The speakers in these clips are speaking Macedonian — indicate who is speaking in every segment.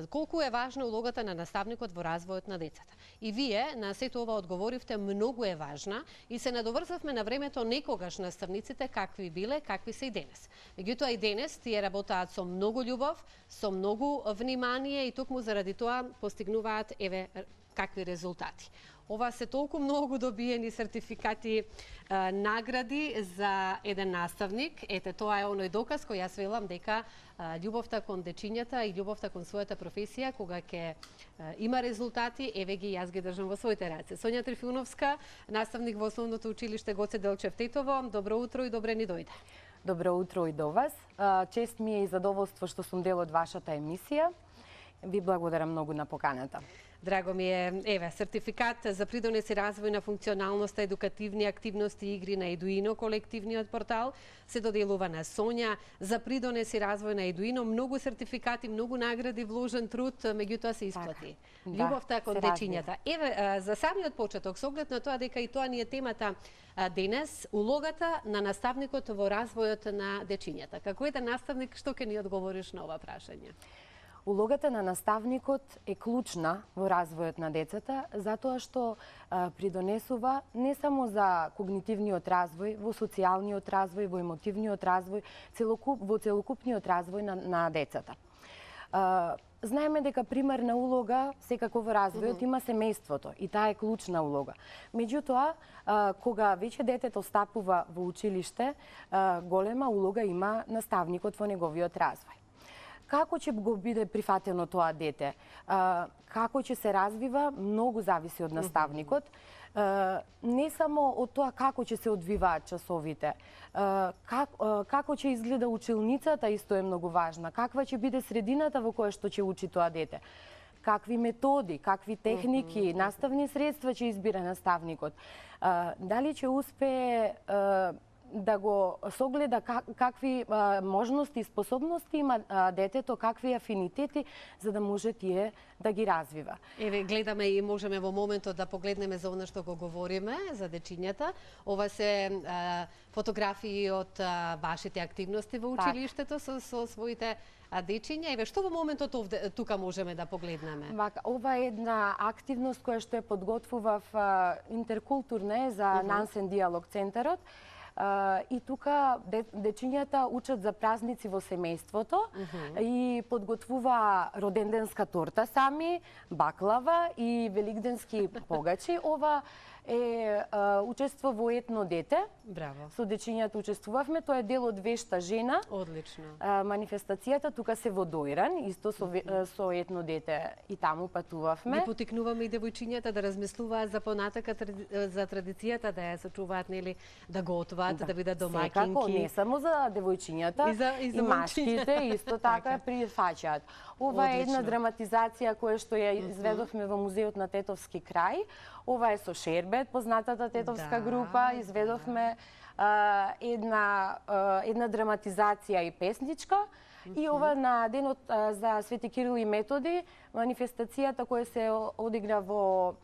Speaker 1: Колку е важна улогата на наставникот во развојот на децата? И вие на сето ова одговоривте многу е важна и се надоврзавме на времето некогаш наставниците какви биле, какви се и денес. Меѓутоа и денес тие работаат со многу љубов, со многу внимание и токму заради тоа постигнуваат какви резултати. Ова се толку многу добиени сертификати, награди за еден наставник. Ете, тоа е оној доказ кој јас велам дека љубовта кон дечињата и љубовта кон својата професија, кога ќе има резултати, еве ги јас ги држам во своите раце. Сонја Трифуновска, наставник во Основното училиште Гоце Делчев Тетово. Добро утро и добре ни дојде.
Speaker 2: Добро утро и до вас. Чест ми е и задоволство што сум дел од вашата емисија. Ви благодарам многу на поканата.
Speaker 1: Драго ми е, еве, сертификат за придонес и развој на функционалноста, едукативни активности и игри на Едуино, колективниот портал, се доделува на Сонја. За придонес и развој на Едуино, многу сертификати, многу награди, вложен труд, меѓутоа се исплати. Љубовта кон дечињата. Еве, за самиот почеток, со оглед на тоа дека и тоа ни е темата денес, улогата на наставникот во развојот на дечињата. Како еден наставник, што ќе ни одговориш на ова прашање?
Speaker 2: Улогата на наставникот е клучна во развојот на децата, затоа што придонесува не само за когнитивниот развој, во социјалниот развој, во емотивниот развој, во целокупниот развој на децата. Знаеме дека примерна улога секако во развојот има семејството и таа е клучна улога. Меѓутоа, кога веќе детето стапува во училиште, голема улога има наставникот во неговиот развој. Како ќе го биде прифатено тоа дете? Како ќе се развива, многу зависи од наставникот. Не само од тоа како ќе се одвиваат часовите, како ќе изгледа училницата исто е многу важна, каква ќе биде средината во која што ќе учи тоа дете. Какви методи, какви техники, наставни средства ќе избира наставникот. Дали ќе успее да го согледа какви можности и способности има детето, какви афинитети, за да може тие да ги развива.
Speaker 1: Еве, гледаме и можеме во моментот да погледнеме за она што го говориме, за дечињата. Ова се фотографии од вашите активности во училиштето со своите дечиња. Еве, што во моментот тука можеме да погледнеме?
Speaker 2: Ова е една активност која што ја подготвував интеркултурна за Нансен диалог центарот. И тука дечињата учат за празници во семејството и подготвува роденденска торта сами, баклава и великденски погачи. Ова е учество во етно дете.
Speaker 1: Браво.
Speaker 2: Со дечињата учествувавме, тоа е дел од Вешта жена.
Speaker 1: Одлично.
Speaker 2: Манифестацијата тука се во Дојран, исто со етно дете и таму патувавме.
Speaker 1: Ги потикнуваме и девојчињата да размислуваат за понатака за традицијата, да ја сочуваат, нели, да готват, да бидат домаќинки.
Speaker 2: Секако, не само за девојчињата, и машките исто така прифаќаат. Ова е една драматизација која што ја изведовме во музеот на Тетовски крај. Ова е со Шербет, познатата тетовска група, изведовме една драматизација и песничка. И ова на денот за Свети Кирил и Методи, манифестацијата која се одигра во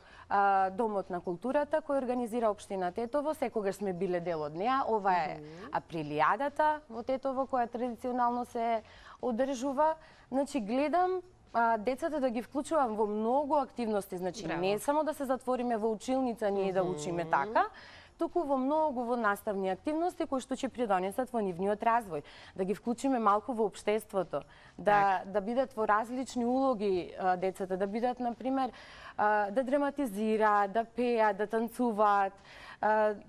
Speaker 2: Домот на културата, кој организира општина Тетово, секогаш сме биле дел од неа. Ова е априлијадата во Тетово, која традиционално се одржува. Значи, гледам децата да ги вклучувам во многу активности, значи не само да се затвориме во училница ние да учиме така, туку во многу наставни активности кои што ќе придонесат во нивниот развој, да ги вклучиме малку во општеството, да бидат во различни улоги децата, да бидат на пример да драматизираат, да пеат, да танцуваат,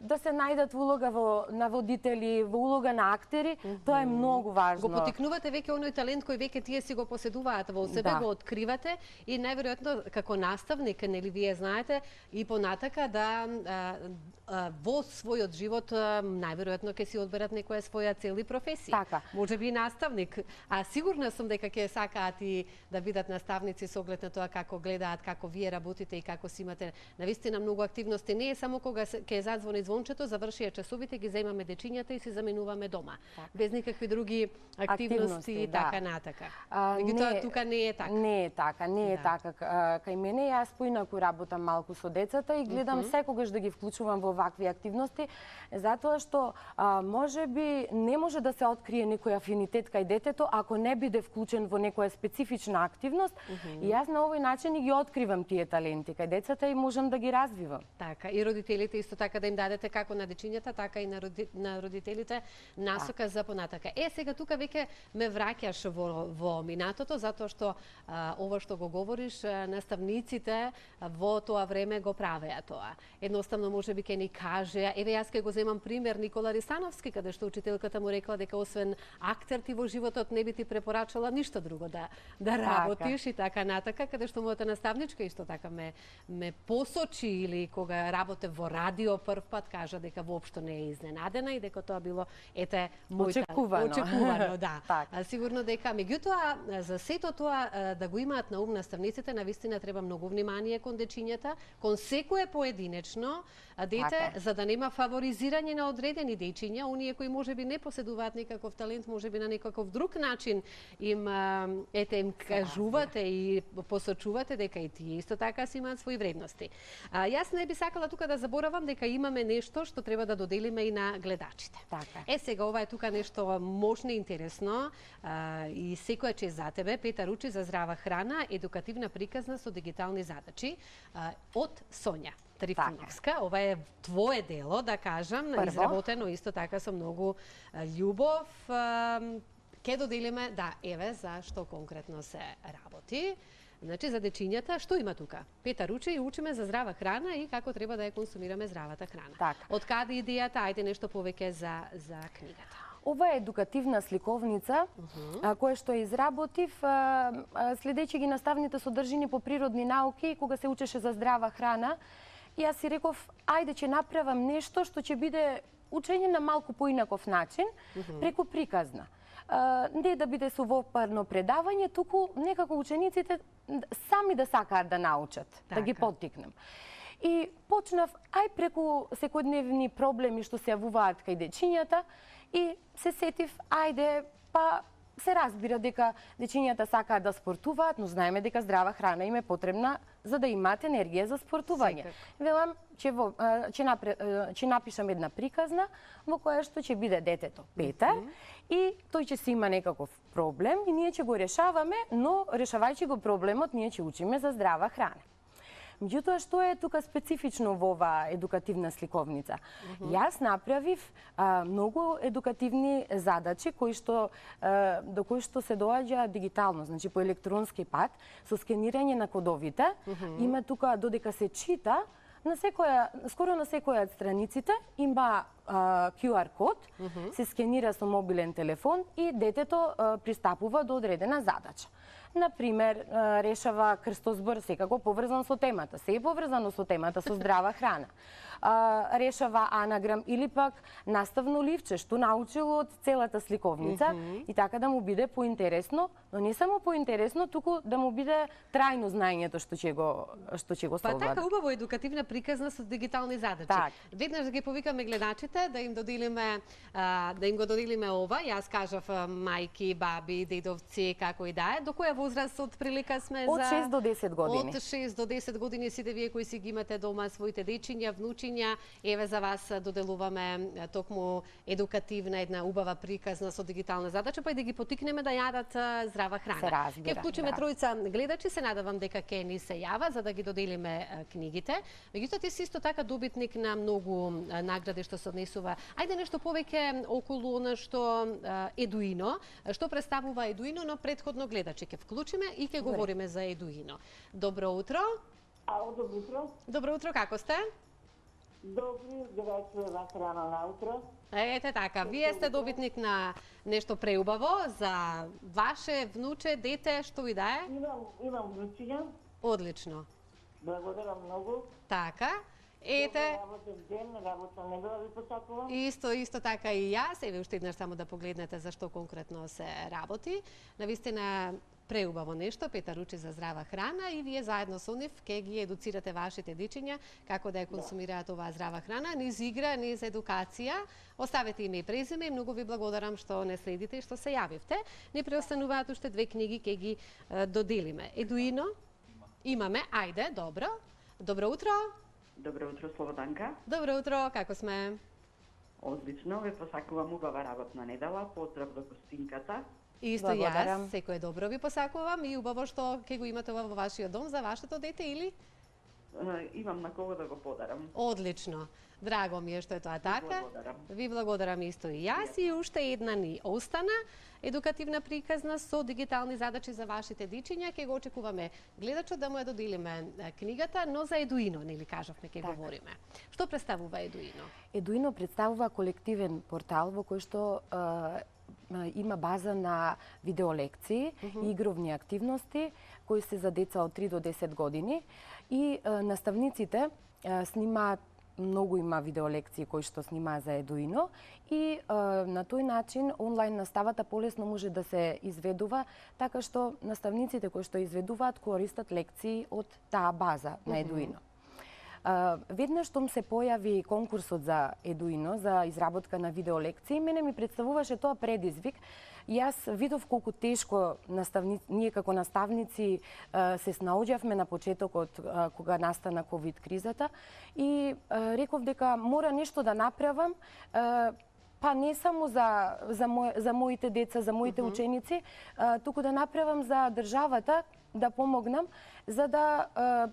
Speaker 2: да се најдат во улога на водители, во улога на актери, тоа е многу важно.
Speaker 1: Го потикнувате веќе оној талент кој веќе тие си го поседуваат во себе, го откривате и најверојатно како наставник, нели вие знаете, и понатака да во својот живот најверојатно ќе си одберат некоја своја цел и професија.
Speaker 2: Така.
Speaker 1: Можеби и наставник, а сигурна сум дека ќе сакаат и да бидат наставници со оглед на тоа како гледаат, како вие работите и како си имате навистина многу активности. Не е само кога ќе задзвони звончето, завршија часовите, ги земаме дечињата и се заменуваме дома. Без никакви други активности и така натака. Меѓутоа тука не е така.
Speaker 2: Не е така, не е така. Кај мене јас поинаку работам малку со децата и гледам секогаш да ги вклучувам во вакви такви активности, затоа што можеби не може да се открие некој афинитет кај детето ако не биде вклучен во некоја специфична активност. И јас на овој начин ги откривам тие таленти кај децата и можам да ги развивам.
Speaker 1: Така, и родителите исто така да им дадете како на дечињата, така и на родителите насока за понатака. Сега тука веќе ме враќаш во минатото, затоа што ова што го говориш, наставниците во тоа време го правеа тоа. Едноставно можеби ќе ни кажеа, еве јас ќе го земам пример Никола Рисановски, каде што учителката му рекла дека освен актер ти во животот не би ти препорачала ништо друго да работиш и така натака, каде што мојата наставничка исто така ме посочи, или кога работев во радио прв пат кажа дека воопшто не е изненадена и дека тоа било очекувано, да. Сигурно дека, меѓутоа, за сето тоа да го имаат на ум наставниците, навистина треба многу внимание кон дечињата, кон секое поединечно дете, за да нема фаворизирање на одредени дечиња, оние кои можеби не поседуваат некаков талент, можеби на некаков друг начин им кажувате и посочувате дека и тие исто така си имаат своји вредности. Јас не би сакала тука да заборавам дека имаме нешто што треба да доделиме и на гледачите. Сега ова е тука нешто можно интересно и секоја чест за тебе. Петар учи за здрава храна, едукативна приказна со дигитални задачи од Сонја Трифуновска. Ова е твое дело, да кажам, изработено исто така со многу љубов. Ке доделиме, еве за што конкретно се работи. Значи, за дечињата, што има тука? Петар учи и учиме за здрава храна и како треба да ја консумираме здравата храна. Од каде идејата? Ајде нешто повеќе за книгата.
Speaker 2: Ова е едукативна сликовница, која што изработив следејќи ги наставните содржини по природни науки, кога се учеше за здрава храна. И јас си реков, ајде ќе направам нешто што ќе биде учење на малку поинаков начин, преку приказна. Не да биде совопарно предавање, туку некако учениците сами да сакаат да научат, да ги поттикнем. И почнав преку секојдневни проблеми што се јавуваат кај дечињата и се сетив, се разбира дека дечињата сакаат да спортуваат, но знаеме дека здрава храна им е потребна за да имаат енергија за спортување. Велам, ќе напишам една приказна во која што ќе биде детето Петар и тој ќе си има некаков проблем и ние ќе го решаваме, но решавајќи го проблемот ние ќе учиме за здрава храна. Меѓутоа, што е тука специфично во оваа едукативна сликовница? Јас направив многу едукативни задачи до кои што се доаѓа дигитално, значи по електронски пат, со скенирање на кодовите. Има тука, додека се чита, скоро на секоја од страниците има QR код, се скенира со мобилен телефон и детето пристапува до одредена задача. Например, решава крстозбор, секако поврзан со темата. Се е поврзано со темата, со здрава храна. Решава анаграм или пак наставно ливче, што научило од целата сликовница и така да му биде поинтересно, но не само поинтересно, туку да му биде трајно знаењето што ќе го солват.
Speaker 1: Така убаво едукативна приказна со дигитални задачи. Веднаш да ги повикаме гледачите да им го доделиме ова. Јас кажав мајки, баби, дедовци, како и да е. До која возраст од прилика сме?
Speaker 2: Од 6 до 10 години.
Speaker 1: Од 6 до 10 години сите вие кои си ги имате дома своите дечиња, внучиња, еве за вас доделуваме токму едукативна една убава приказна со дигитална задача, па и да ги потикнеме да јадат здрава храна. Ке вклучиме тројца гледачи, се надевам дека ќе ни се јава за да ги доделиме книгите. Меѓутоа ти си исто така добитник на многу награди што се однесува. Ајде нешто повеќе околу она што Едуино, што представува Едуино, но претходно гледачи ќе вклучиме и ќе говориме за Едуино. Добро утро.
Speaker 3: Добро утро.
Speaker 1: Добро утро, како сте?
Speaker 3: Добри, гледачи за храна на утро.
Speaker 1: Ете така, вие сте добитник на нешто преубаво за ваше внуче, дете, што и да е?
Speaker 3: Имам внучиња.
Speaker 1: Одлично.
Speaker 3: Благодарам многу.
Speaker 1: Така. Ете.
Speaker 3: Работен ден, работна недела ви посакувам.
Speaker 1: Исто така и јас. Еве уште еднаш само да погледнете за што конкретно се работи. Навистина преубаво нешто, Петар учи за здрава храна и вие заедно со нив ќе ги едуцирате вашите дечиња како да ја консумираат оваа здрава храна, низ игра, низ едукација. Оставете име и презиме и многу ви благодарам што не следите и што се јавивте. Не преостануваат уште 2 книги, ќе ги доделиме. Едуино? Имаме, ајде, добро. Добро утро.
Speaker 3: Добро утро, Слободанка.
Speaker 1: Добро утро, како сме?
Speaker 3: Одлично, ве посакувам убава работна недела. Поздрав до гостинката.
Speaker 1: Исто
Speaker 2: Благодарам.
Speaker 1: јас, секое добро ви посакувам и убаво што ќе го имате во вашиот дом за вашето дете или?
Speaker 3: Имам на кого да го подарам.
Speaker 1: Одлично. Драго ми е што е тоа така.
Speaker 3: Благодарам.
Speaker 1: Ви благодарам исто и јас и уште една ни остана едукативна приказна со дигитални задачи за вашите дичиња. Ќе го очекуваме гледачот да му ја доделиме книгата, но за Едуино, нели кажавме, ќе говориме. Што представува Едуино?
Speaker 2: Едуино представува колективен портал во кој што има база на видеолекции и игровни активности кои се за деца од 3 до 10 години и наставниците снимаат многу има видеолекции кои што снимаа за Едуино и на тој начин онлайн наставата полесно може да се изведува така што наставниците кои што изведуваат користат лекции од таа база на Едуино. Веднаш штом се појави конкурсот за Едуино, за изработка на видеолекции, мене ми представуваше тоа предизвик. Јас видов колку тешко ние како наставници се снаоѓавме на почетокот кога настана ковид кризата и реков дека мора нешто да направам, па не само за моите деца, за моите ученици, туку да направам за државата, да помогнам за да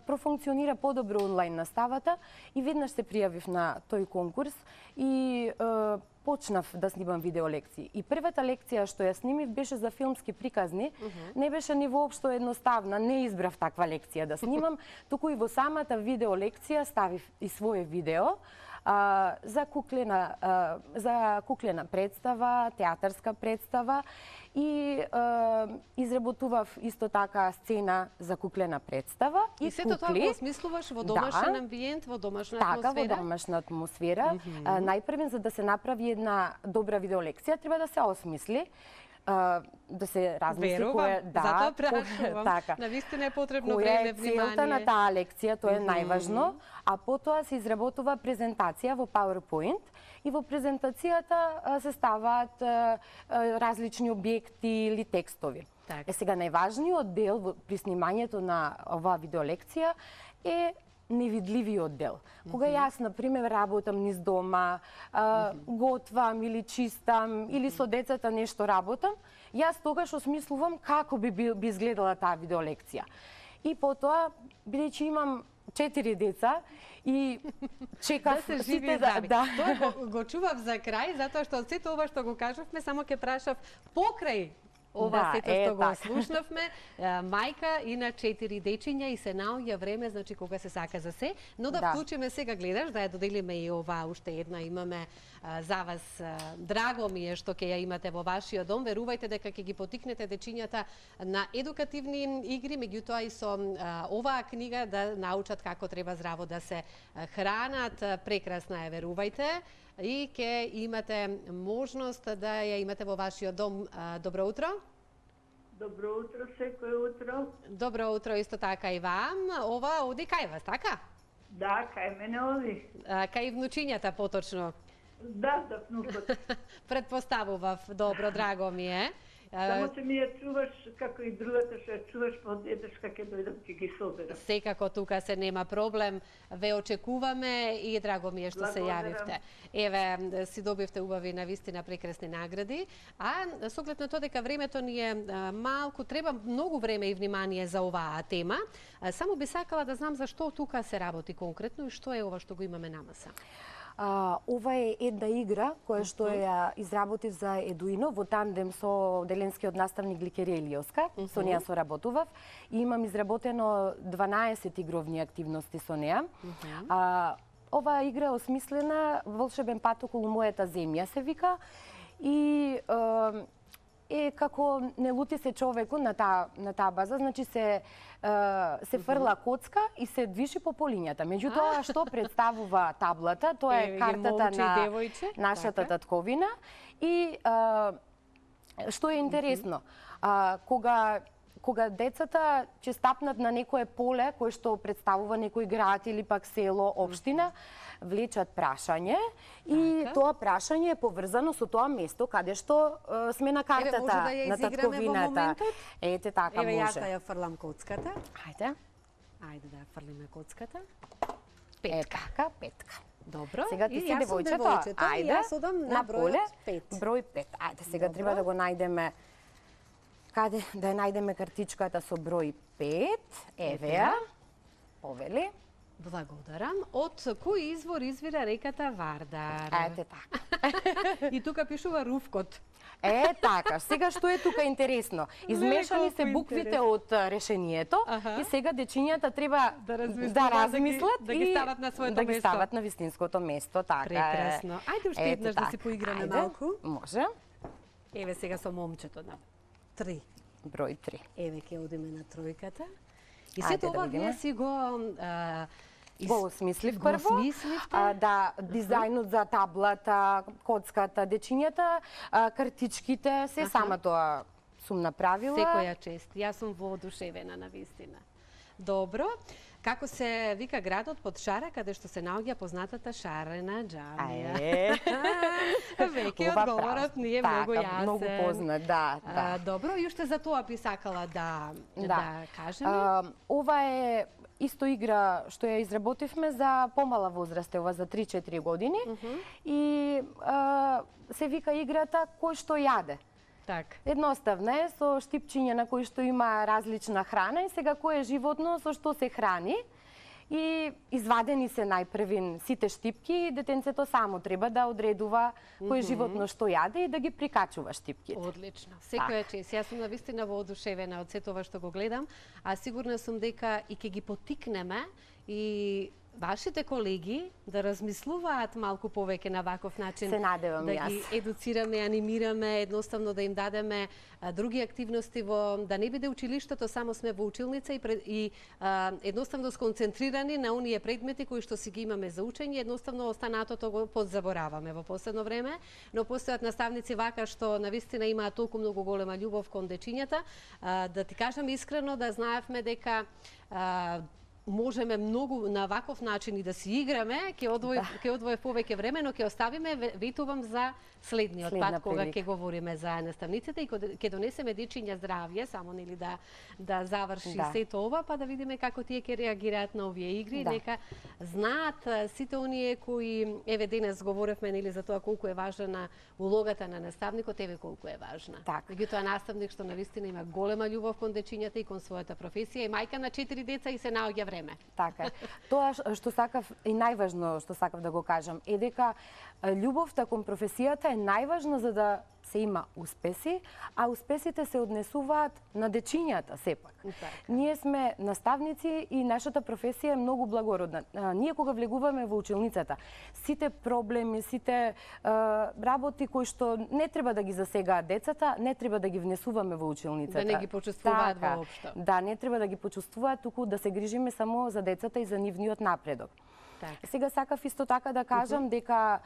Speaker 2: профункционира подобро онлайн наставата и веднаш се пријавив на тој конкурс и почнав да снимам видеолекции. И првата лекција што ја снимив беше за филмски приказни. Не беше ни воопшто едноставна, не избрав таква лекција да снимам, туку и во самата видеолекција ставив и свое видео за куклена представа, театарска представа и изработував исто така сцена за куклена представа
Speaker 1: и сето тоа го осмислуваш во домашен амбиент, во домашна атмосфера?
Speaker 2: Така, во домашна атмосфера. Најпрвен, за да се направи една добра видеолекција, треба да се осмисли, да се размисли
Speaker 1: која затоа прашувам.
Speaker 2: Така.
Speaker 1: Навистина е потребно време, внимание.
Speaker 2: Која е целта на таа лекција, тоа е најважно, а потоа се изработува презентација во PowerPoint и во презентацијата се ставаат различни објекти или текстови.
Speaker 1: Так.
Speaker 2: Сега најважниот дел при снимањето на оваа видеолекција е невидливиот дел. Кога јас, например, работам низ дома, готвам или чистам, или со децата нешто работам, јас тогаш осмислувам како би изгледала таа видеолекција. И потоа, бидејќи имам 4 деца и чекав
Speaker 1: да се живи
Speaker 2: да.
Speaker 1: Тоа го чував за крај, затоа што од сето ова што го кажавме, само ќе прашав покрај ова сето што го слушнавме, мајка и на 4 дечиња и се наоѓа време, значи кога се сака за се, но да вклучиме сега, гледаш, да ја доделиме и ова уште една имаме за вас. Драго ми е што ќе ја имате во вашиот дом, верувајте дека ќе ги потикнете дечињата на едукативни игри, меѓутоа и со оваа книга да научат како треба здраво да се хранат. Прекрасна е, верувајте. И ќе имате можност да ја имате во вашиот дом. Добро утро.
Speaker 3: Добро утро, секое утро.
Speaker 1: Добро утро исто така и вам. Ова оди кај вас, така?
Speaker 3: Да, кај мене оди.
Speaker 1: Кај внучињата поточно.
Speaker 3: Да, за внукот.
Speaker 1: Предпоставував, добро, драго ми е.
Speaker 3: Само че ми ја чуваш, како и другата што ја чуваш, подедеш ќе дојдам ќе ги соберам.
Speaker 1: Секако тука се нема проблем, ве очекуваме и драго ми е што се јавивте. Еве, си добивте убави навистина прекрасни награди, а со оглед на тоа дека времето ни е малку, треба многу време и внимание за оваа тема. Само би сакала да знам зашто тука се работи конкретно и што е ова што го имаме намаса.
Speaker 2: Ова е една игра која што ја изработив за Едуино во тандем со деленскиот наставник Гликерија Илиоска. Со неа соработував и имам изработено 12 игровни активности со неа. Оваа игра е осмислена волшебен пат околу мојата земја се вика и е како не лути се човекот на таа база, значи се фрла коцка и се движи по полињата. Меѓутоа, што представува таблата, тоа е картата на нашата татковина и што е интересно, кога децата ќе стапнат на некое поле кое што представува некој град или пак село, општина, влечат прашање и тоа прашање е поврзано со тоа место каде што сме на картата на татковината. Ете така може.
Speaker 1: Еве јас да ја фрлам коцката.
Speaker 2: Хајде.
Speaker 1: Ајде да ја фрлиме коцката. Петка.
Speaker 2: така, петка.
Speaker 1: Добро.
Speaker 2: Сега ти
Speaker 1: И
Speaker 2: си
Speaker 1: јас сум
Speaker 2: девојчето,
Speaker 1: девојчето, и
Speaker 2: ајде,
Speaker 1: јас одам на
Speaker 2: поле,
Speaker 1: бројот 5.
Speaker 2: број 5. Ајде, сега
Speaker 1: Добро.
Speaker 2: треба да го најдеме, каде да ја најдеме картичката со број 5. Еве ја, повели.
Speaker 1: Благодарам. Од кој извор извира реката Вардар?
Speaker 2: Ете така.
Speaker 1: И тука пишува Руфкот.
Speaker 2: Така, сега што е тука интересно? Измешани се
Speaker 1: колку
Speaker 2: буквите
Speaker 1: интерес.
Speaker 2: од решението
Speaker 1: Аха.
Speaker 2: и сега дечињата треба
Speaker 1: Да размислат,
Speaker 2: да размислат
Speaker 1: да ги
Speaker 2: и
Speaker 1: стават на своето
Speaker 2: да ги
Speaker 1: место.
Speaker 2: стават на вистинското место, така е.
Speaker 1: Прекрасно. Ајде уште
Speaker 2: Ете
Speaker 1: еднаш да си
Speaker 2: така.
Speaker 1: поиграме
Speaker 2: Ајде,
Speaker 1: малку.
Speaker 2: Може.
Speaker 1: Еве сега со момчето на 3.
Speaker 2: Број 3.
Speaker 1: Еве ќе одиме на тројката. И
Speaker 2: Ајде
Speaker 1: сето
Speaker 2: да
Speaker 1: ова
Speaker 2: видиме.
Speaker 1: вие си го
Speaker 2: Го осмислив
Speaker 1: го
Speaker 2: прво.
Speaker 1: осмисливте?
Speaker 2: Да, дизајнот за таблата, коцката, дечињата, картичките, се сама тоа сум направила.
Speaker 1: секоја чест. Јас сум воодушевена на вистина. Добро. Како се вика градот под Шара, каде што се наоѓа познатата шарена џамија? Веќе
Speaker 2: Ова
Speaker 1: одговорот
Speaker 2: прав.
Speaker 1: ни е многу
Speaker 2: Така,
Speaker 1: јасен.
Speaker 2: многу познат, да.
Speaker 1: Добро, и уште за тоа би сакала да кажеме.
Speaker 2: Ова е исто игра што ја изработивме за помала возраст, ова за 3-4 години. И се вика играта кој што јаде.
Speaker 1: Так.
Speaker 2: Едноставна е, со штипчиња на кои што има различна храна и сега кој е животно со што се храни. И извадени се најпрвин сите штипки и детенцето само треба да одредува кој животно што јаде и да ги прикачува штипките.
Speaker 1: Одлично. Секоја чест. Јас сум навистина воодушевена од сето ова што го гледам, а сигурна сум дека и ќе ги поттикнеме и вашите колеги да размислуваат малку повеќе на ваков начин.
Speaker 2: Се надевам
Speaker 1: да
Speaker 2: јас.
Speaker 1: ги едуцираме, анимираме, едноставно да им дадеме други активности да не биде училиштето само сме во училница и едноставно сконцентрирани на оние предмети кои што си ги имаме за учење, едноставно останатото го подзабораваме во последно време, но постојат наставници вака што навистина имаат толку многу голема љубов кон дечињата, да ти кажам искрено да знаевме дека можеме многу на ваков начин и да си играме, ќе одвоев повеќе време, но ќе оставиме, ветувам, за следниот пат, кога ќе говориме за наставниците и ќе донесеме дечиња здравје, само нели да заврши сето ова, па да видиме како тие ќе реагираат на овие игри, нека знаат сите оние кои, еве денес говоревме нели за тоа колку е важна улогата на наставникот, еве колку е важна. Меѓутоа наставник што навистина има голема љубов кон дечињата и кон својата професија, и мајка на 4 деца и се наоѓа време.
Speaker 2: Така е. Тоа што сакав и најважно што сакав да го кажам е дека љубовта кон професијата е најважна за да се има успеси, а успесите се однесуваат на дечињата сепак. Ние сме наставници и нашата професија е многу благородна. Ние кога влегуваме во училницата, сите проблеми, сите работи кои што не треба да ги засегаат децата, не треба да ги внесуваме во училницата.
Speaker 1: Да не ги почувствуваат воопшто.
Speaker 2: Да, не треба да ги почувствуваат, туку да се грижиме само за децата и за нивниот напредок. Сега сакав исто така да кажам дека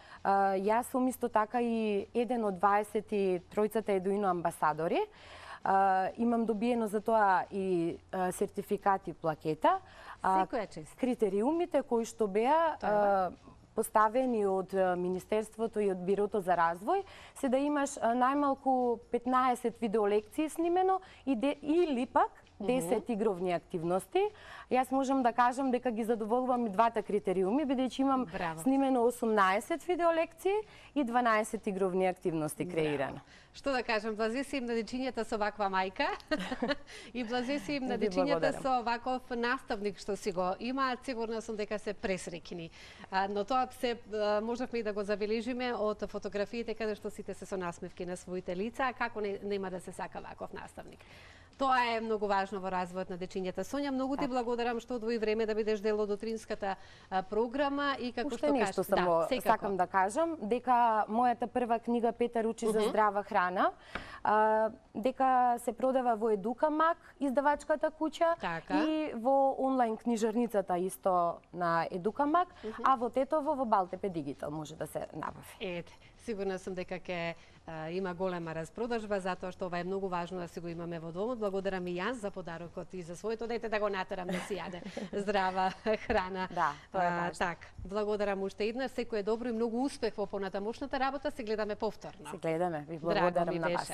Speaker 2: јас сум исто така и еден од 23-цата едуино амбасадори. Имам добиено за тоа и сертификат и плакета.
Speaker 1: Секоја чест.
Speaker 2: Критериумите кои што беа поставени од Министерството и од Бирото за развој, се да имаш најмалку 15 видеолекции снимено или пак 10 игровни активности. Јас можам да кажам дека ги задоволувам и двата критериуми, бидејќи имам снимено 18 видеолекции и 12 игровни активности креирано.
Speaker 1: Што да кажам, блазе се им на дечињата со ваква мајка и блазе се им на дечињата со ваков наставник што си го имаат, сигурна сум дека се пресреќни. Но тоа се можевме и да го забележиме од фотографиите каде што сите се со насмевки на своите лица, како нема да се сака ваков наставник. Тоа е многу важно во развојот на дечињата. Сонја, многу ти благодарам што одвои време да бидеш дел од утринската програма и како што кажеш,
Speaker 2: сакам да кажам дека мојата прва книга Петар учи за здрава храна, дека се продава во Едукамак, издавачката куќа, и во онлайн книжарницата исто на Едукамак, а во Тетово во Балтепе Дигитал може да се набави.
Speaker 1: Ете, сигурна сум дека ќе има голема распродажба, затоа што ова е многу важно да си го имаме во домот. Благодарам и јас за подарокот и за своето дете да го натерам да си јаде здрава храна.
Speaker 2: Да, тоа е важно.
Speaker 1: Так, благодарам уште еднаш, секој е добро и многу успех во понатамошната работа. Се гледаме повторно.
Speaker 2: Се гледаме, ви благодарам на вас.